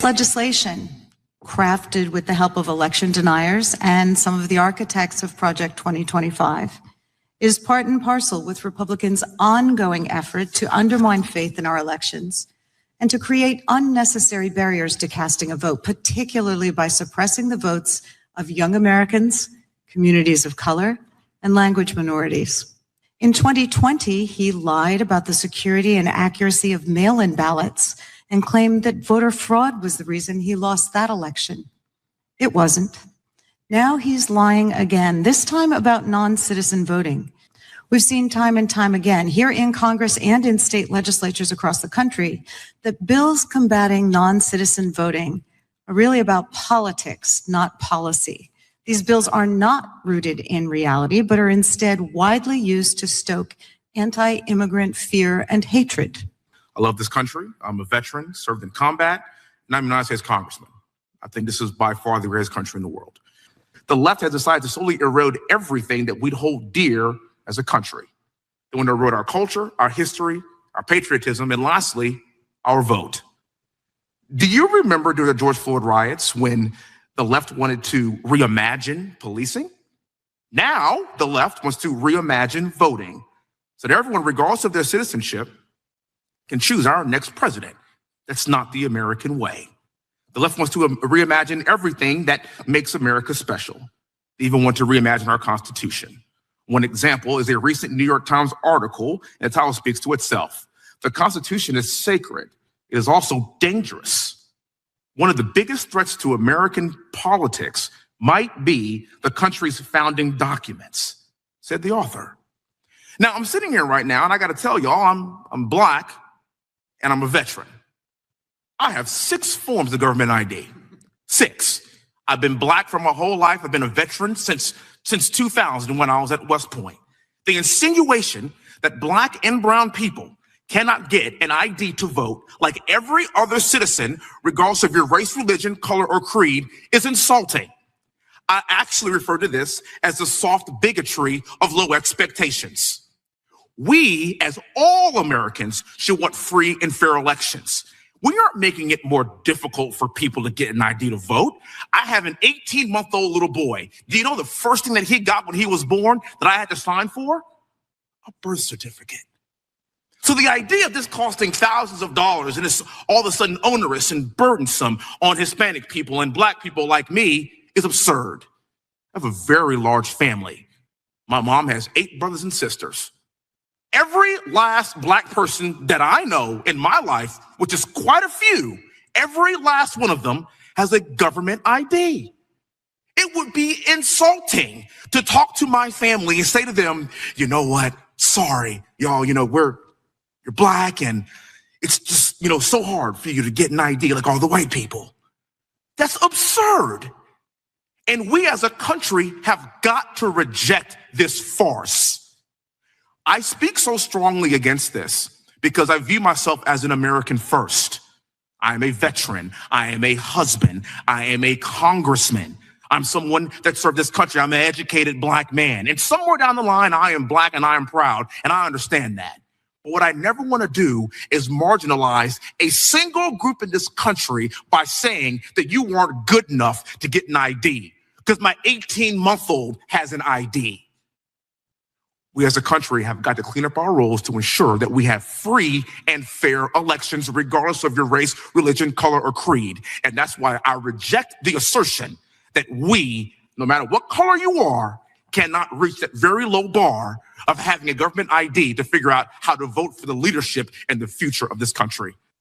Legislation, crafted with the help of election deniers and some of the architects of Project 2025, is part and parcel with Republicans' ongoing effort to undermine faith in our elections and to create unnecessary barriers to casting a vote, particularly by suppressing the votes of young Americans, communities of color, and language minorities. In 2020, he lied about the security and accuracy of mail-in ballots and claimed that voter fraud was the reason he lost that election. It wasn't. Now he's lying again, this time about non-citizen voting. We've seen time and time again, here in Congress and in state legislatures across the country, that bills combating non-citizen voting are really about politics, not policy. These bills are not rooted in reality, but are instead widely used to stoke anti-immigrant fear and hatred. I love this country. I'm a veteran, served in combat, and I'm a United States congressman. I think this is by far the greatest country in the world. The left has decided to slowly erode everything that we'd hold dear as a country. They want to erode our culture, our history, our patriotism, and lastly, our vote. Do you remember during the George Floyd riots when the left wanted to reimagine policing? Now the left wants to reimagine voting so that everyone, regardless of their citizenship, can choose our next president. That's not the American way. The left wants to reimagine everything that makes America special. They even want to reimagine our Constitution. One example is a recent New York Times article, and its title speaks to itself. The Constitution is sacred. It is also dangerous. One of the biggest threats to American politics might be the country's founding documents, said the author. Now, I'm sitting here right now, and I got to tell y'all, I'm Black, and I'm a veteran. I have 6 forms of government ID. 6. I've been Black for my whole life. I've been a veteran since 2000 when I was at West Point. The insinuation that Black and brown people cannot get an ID to vote like every other citizen, regardless of your race, religion, color, or creed, is insulting. I actually refer to this as the soft bigotry of low expectations. We, as all Americans, should want free and fair elections. We aren't making it more difficult for people to get an ID to vote. I have an 18-month-old little boy. Do you know the first thing that he got when he was born that I had to sign for? A birth certificate. So the idea of this costing thousands of dollars and it's all of a sudden onerous and burdensome on Hispanic people and Black people like me is absurd. I have a very large family. My mom has 8 brothers and sisters. Every last Black person that I know in my life, which is quite a few, every last one of them has a government ID. It would be insulting to talk to my family and say to them, you know what, sorry, y'all, you're Black and it's just, so hard for you to get an ID like all the white people. That's absurd. And we as a country have got to reject this farce. I speak so strongly against this because I view myself as an American first. I am a veteran. I am a husband. I am a congressman. I'm someone that served this country. I'm an educated Black man. And somewhere down the line, I am Black and I am proud, and I understand that. But what I never want to do is marginalize a single group in this country by saying that you weren't good enough to get an ID because my 18-month-old has an ID. We as a country have got to clean up our rules to ensure that we have free and fair elections, regardless of your race, religion, color, or creed. And that's why I reject the assertion that we, no matter what color you are, cannot reach that very low bar of having a government ID to figure out how to vote for the leadership and the future of this country.